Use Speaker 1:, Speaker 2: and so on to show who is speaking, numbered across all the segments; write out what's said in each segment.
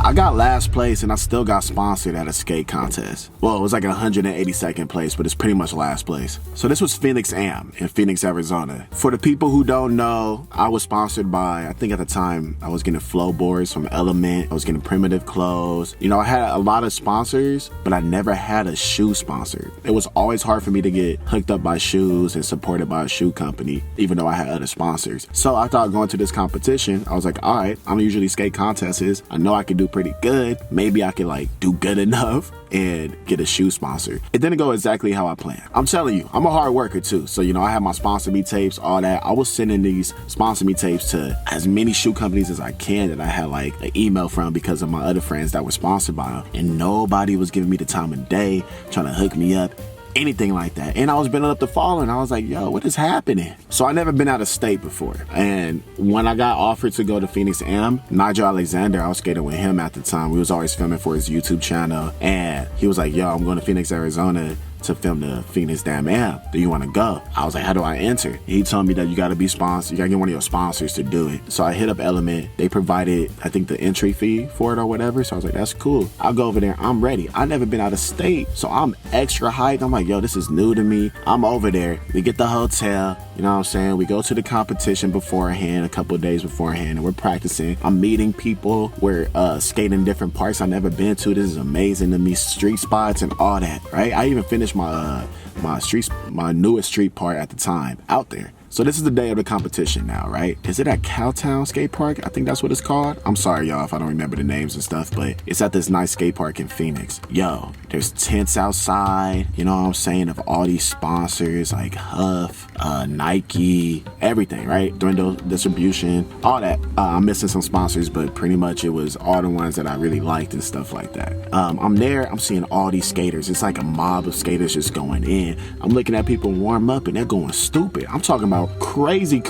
Speaker 1: I got last place and I still got sponsored at a skate contest. Well, it was like 182nd place, but it's pretty much last place. So this was Phoenix Am in Phoenix, Arizona. For the people who don't know, I was sponsored by, I think at the time, I was getting flow boards from Element. I was getting primitive clothes. You know, I had a lot of sponsors, but I never had a shoe sponsor. It was always hard for me to get hooked up by shoes and supported by a shoe company, even though I had other sponsors. So I thought going to this competition, I was like, all right, I'm usually skate contests. I know I could do pretty good. Maybe I could like do good enough and get a shoe sponsor. It didn't go exactly how I planned. I'm telling you, I'm a hard worker too. So, you know, I had my sponsor me tapes, all that. I was sending these sponsor me tapes to as many shoe companies as I can that I had like an email from because of my other friends that were sponsored by them. And nobody was giving me the time of day, trying to hook me up, anything like that. And I was bending up the fall and I was like, yo, what is happening? So I never been out of state before. And when I got offered to go to Phoenix Am, Nigel Alexander, I was skating with him at the time. We was always filming for his YouTube channel. And he was like, yo, I'm going to Phoenix, Arizona to film the Phoenix Damn Am. Do you want to go? I was like, how do I enter? He told me that you got to be sponsored. You got to get one of your sponsors to do it. So I hit up Element. They provided, I think, the entry fee for it or whatever. So I was like, that's cool. I'll go over there. I'm ready. I never been out of state. So I'm extra hyped. I'm like, yo, this is new to me. I'm over there. We get the hotel. You know what I'm saying? We go to the competition beforehand, a couple of days beforehand, and we're practicing. I'm meeting people. We're skating different parts I've never been to. This is amazing to me. Street spots and all that, right? I even finished my newest street part at the time out there. So this is the day of the competition now, right? Is it at Cowtown Skate Park? I think that's what it's called. I'm sorry, y'all, if I don't remember the names and stuff, but it's at this nice skate park in Phoenix. Yo, there's tents outside, you know what I'm saying, of all these sponsors like Huff, Nike, everything, right? Dwindle Distribution, all that. I'm missing some sponsors, but pretty much it was all the ones that I really liked and stuff like that. I'm there, I'm seeing all these skaters. It's like a mob of skaters just going in. I'm looking at people warm up and they're going stupid. I'm talking about crazy.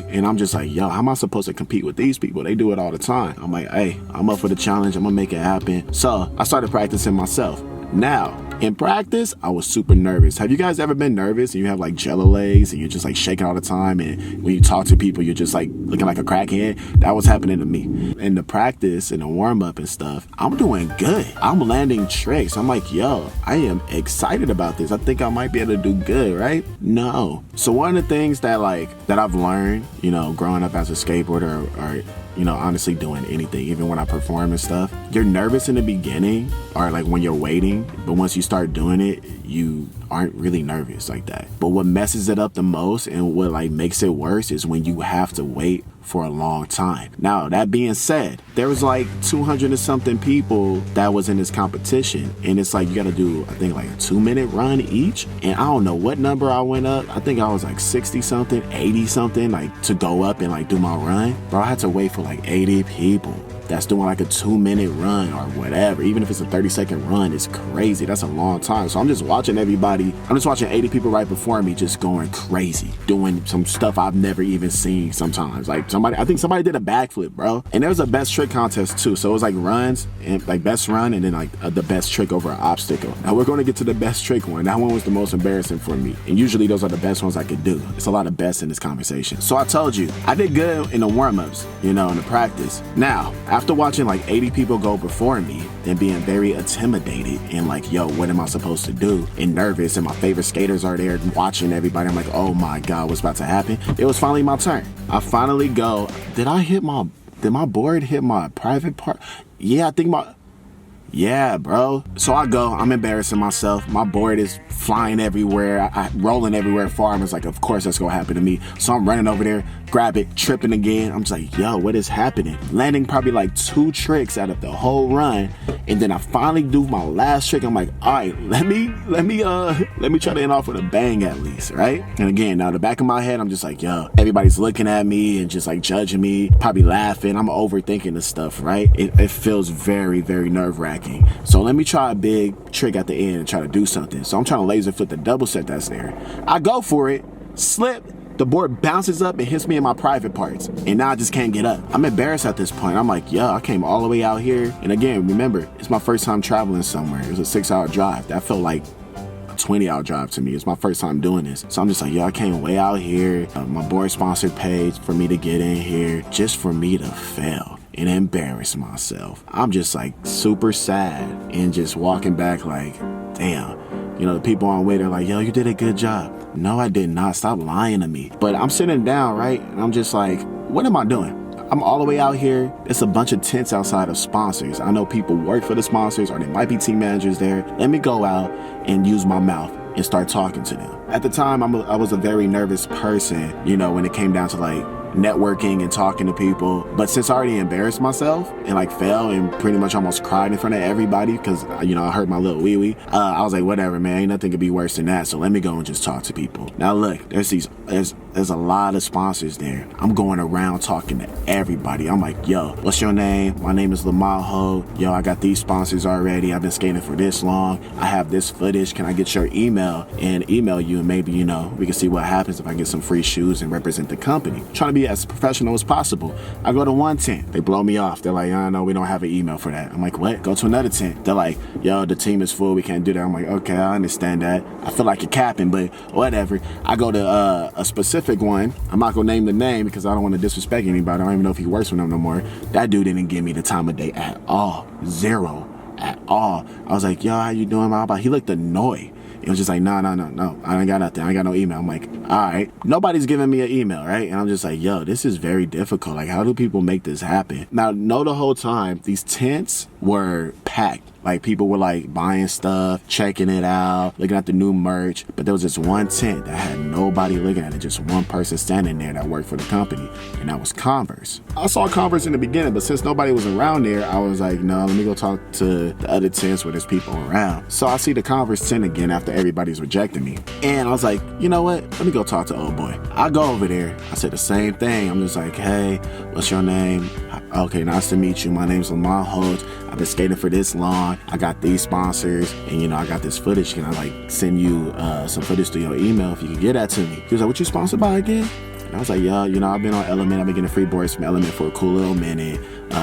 Speaker 1: And I'm just like, yo, how am I supposed to compete with these people? They do it all the time. I'm like, hey, I'm up for the challenge. I'm gonna make it happen. So I started practicing myself. Now, in practice, I was super nervous. Have you guys ever been nervous and you have like jello legs and you're just like shaking all the time, and when you talk to people, you're just like looking like a crackhead? That was happening to me. In the practice and the warm up and stuff, I'm doing good. I'm landing tricks. I'm like, yo, I am excited about this. I think I might be able to do good, right? No. So one of the things that I've learned, you know, growing up as a skateboarder or you know, honestly doing anything, even when I perform and stuff, you're nervous in the beginning or like when you're waiting, but once you start doing it, you aren't really nervous like that. But what messes it up the most and what like makes it worse is when you have to wait for a long time. Now, that being said, there was like 200 and something people that was in this competition, and it's like you gotta do, I think, like a 2-minute run each, and I don't know what number I went up. I think I was like 60 something, 80 something, like to go up and like do my run. Bro, I had to wait for like 80 people that's doing like a 2-minute run or whatever. Even if it's a 30-second run, it's crazy. That's a long time. So I'm just watching everybody. I'm just watching 80 people right before me just going crazy, doing some stuff I've never even seen sometimes. Like I think somebody did a backflip, bro. And there was a best trick contest too. So it was like runs and like best run and then like the best trick over an obstacle. Now we're going to get to the best trick one. That one was the most embarrassing for me. And usually those are the best ones I could do. It's a lot of best in this conversation. So I told you, I did good in the warm-ups, you know, in the practice. Now, after watching like 80 people go before me and being very intimidated and like, yo, what am I supposed to do? And nervous, and my favorite skaters are there watching everybody. I'm like, oh my God, what's about to happen? It was finally my turn. I finally go. Did my board hit my private part? Yeah, I think yeah, bro. So I go, I'm embarrassing myself. My board is flying everywhere. I rolling everywhere far. I was like, of course that's gonna happen to me. So I'm running over there, grab it, tripping again. I'm just like, yo, what is happening? Landing probably like 2 tricks out of the whole run. And then I finally do my last trick. I'm like, all right, let me try to end off with a bang at least, right? And again, now the back of my head, I'm just like, yo, everybody's looking at me and just like judging me, probably laughing. I'm overthinking this stuff, right? It feels very, very nerve-wracking. So let me try a big trick at the end and try to do something. So I'm trying to laser flip the double set that's there. I go for it, slip, the board bounces up and hits me in my private parts. And now I just can't get up. I'm embarrassed at this point. I'm like, yo, I came all the way out here. And again, remember, it's my first time traveling somewhere. It was a 6-hour drive. That felt like a 20-hour drive to me. It's my first time doing this. So I'm just like, yo, I came way out here. My board sponsored paid for me to get in here just for me to fail. and embarrass myself. I'm just like super sad and just walking back like, damn. You know, the people on the way, they're like, yo, you did a good job. No, I did not. Stop lying to me. But I'm sitting down, right? And I'm just like, what am I doing? I'm all the way out here. It's a bunch of tents outside of sponsors. I know people work for the sponsors or there might be team managers there. Let me go out and use my mouth and start talking to them. At the time, I was a very nervous person, you know, when it came down to like networking and talking to people. But since I already embarrassed myself and like fell and pretty much almost cried in front of everybody because, you know, I hurt my little wee-wee, I was like, whatever, man, ain't nothing could be worse than that. So let me go and just talk to people. Now look, there's a lot of sponsors there. I'm going around talking to everybody. I'm like, yo, what's your name? My name is Lamont Holt. Yo, I got these sponsors already. I've been skating for this long. I have this footage. Can I get your email and email you? And maybe, you know, we can see what happens if I get some free shoes and represent the company. I'm trying to be as professional as possible. I go to one tent. They blow me off. They're like, no, we don't have an email for that. I'm like, what? Go to another tent. They're like, yo, the team is full. We can't do that. I'm like, okay, I understand that. I feel like you're capping, but whatever. I go to a specific one. I'm not gonna name the name because I don't want to disrespect anybody. I don't even know if he works with them no more. That dude didn't give me the time of day at all. Zero at all. I was like, yo, how you doing? He looked annoyed. It was just like, no. I ain't got nothing. I ain't got no email. I'm like, all right. Nobody's giving me an email, right? And I'm just like, yo, this is very difficult. Like, how do people make this happen? Now, know the whole time, these tents were packed. Like, people were like buying stuff, checking it out, looking at the new merch. But there was this one tent that had nobody looking at it, just one person standing there that worked for the company. And that was Converse. I saw Converse in the beginning, but since nobody was around there, I was like, no, let me go talk to the other tents where there's people around. So I see the Converse tent again after everybody's rejecting me. And I was like, you know what? Let me go talk to old boy. I go over there. I said the same thing. I'm just like, hey, what's your name? Okay, nice to meet you. My name's Lamont Holt. I've been skating for this long. I got these sponsors, and you know, I got this footage. Can I like send you some footage to your email if you can get that to me? He was like, what you sponsored by again? And I was like, yeah, you know, I've been on Element. I've been getting free boards from Element for a cool little minute.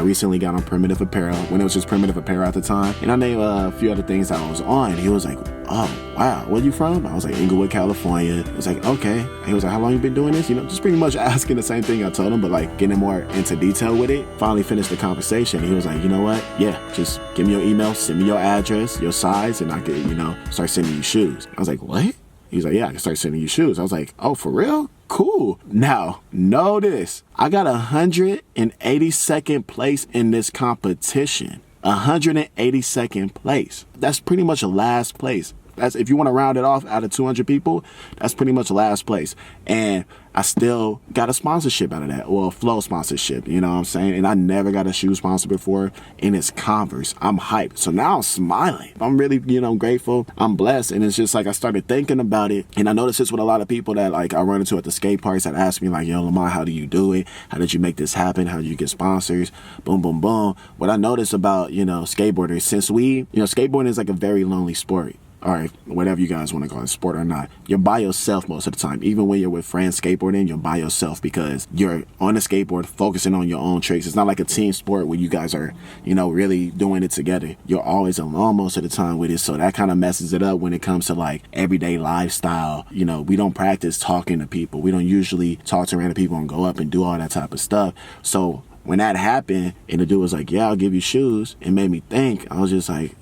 Speaker 1: Recently got on Primitive Apparel when it was just Primitive Apparel at the time. And I named a few other things that I was on. He was like, oh, wow, where you from? I was like, Inglewood, California. He was like, okay. He was like, how long you been doing this? You know, just pretty much asking the same thing I told him, but like getting more into detail with it. Finally finished the conversation. He was like, you know what? Yeah, just give me your email, send me your address, your size, and I could, you know, start sending you shoes. I was like, what? He's like, yeah, I can start sending you shoes. I was like, oh, for real? Cool. Now, know this. I got 182nd place in this competition. 182nd place. That's pretty much a last place. That's, if you want to round it off out of 200 people, that's pretty much last place. And I still got a sponsorship out of that, or a flow sponsorship, you know what I'm saying? And I never got a shoe sponsor before, and it's Converse. I'm hyped. So now I'm smiling. I'm really, you know, grateful. I'm blessed. And it's just like I started thinking about it. And I noticed this with a lot of people that like I run into at the skate parks that ask me like, yo, Lamont, how do you do it? How did you make this happen? How did you get sponsors? Boom, boom, boom. What I noticed about, you know, skateboarders, since skateboarding is like a very lonely sport. All right, whatever you guys want to call it, sport or not, you're by yourself most of the time. Even when you're with friends skateboarding, you're by yourself because you're on the skateboard focusing on your own tricks. It's not like a team sport where you guys are, you know, really doing it together. You're always alone most of the time with it, so that kind of messes it up when it comes to like everyday lifestyle. You know, we don't practice talking to people. We don't usually talk to random people and go up and do all that type of stuff. So when that happened and the dude was like, yeah, I'll give you shoes, it made me think. I was just like,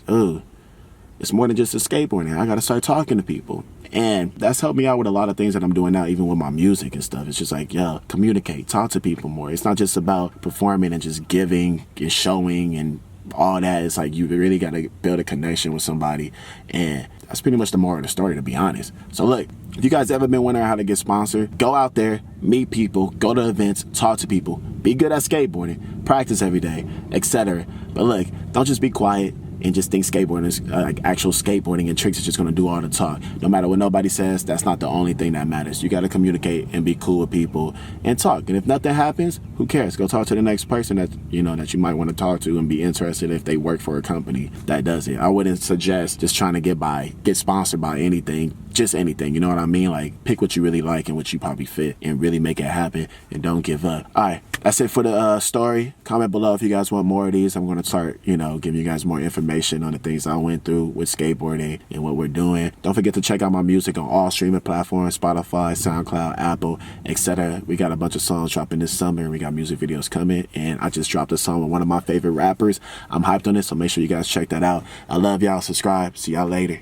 Speaker 1: oh, it's more than just a skateboarding. I got to start talking to people. And that's helped me out with a lot of things that I'm doing now, even with my music and stuff. It's just like, yeah, communicate, talk to people more. It's not just about performing and just giving and showing and all that. It's like you really got to build a connection with somebody. And that's pretty much the moral of the story, to be honest. So look, if you guys ever been wondering how to get sponsored, go out there, meet people, go to events, talk to people, be good at skateboarding, practice every day, etc. But look, don't just be quiet and just think skateboarding is like actual skateboarding and tricks is just going to do all the talk. No matter what nobody says, that's not the only thing that matters. You got to communicate and be cool with people and talk. And if nothing happens, who cares? Go talk to the next person that you might want to talk to and be interested if they work for a company that does it. I wouldn't suggest just trying to get sponsored by anything, just anything. You know what I mean? Like pick what you really like and what you probably fit and really make it happen and don't give up. All right, that's it for the story. Comment below if you guys want more of these. I'm going to start, giving you guys more information information on the things I went through with skateboarding and what we're doing. Don't forget to check out my music on all streaming platforms, Spotify, SoundCloud, Apple, etc. We got a bunch of songs dropping this summer, and we got music videos coming, and I just dropped a song with one of my favorite rappers. I'm hyped on it, so make sure you guys check that out. I love y'all. Subscribe. See y'all later.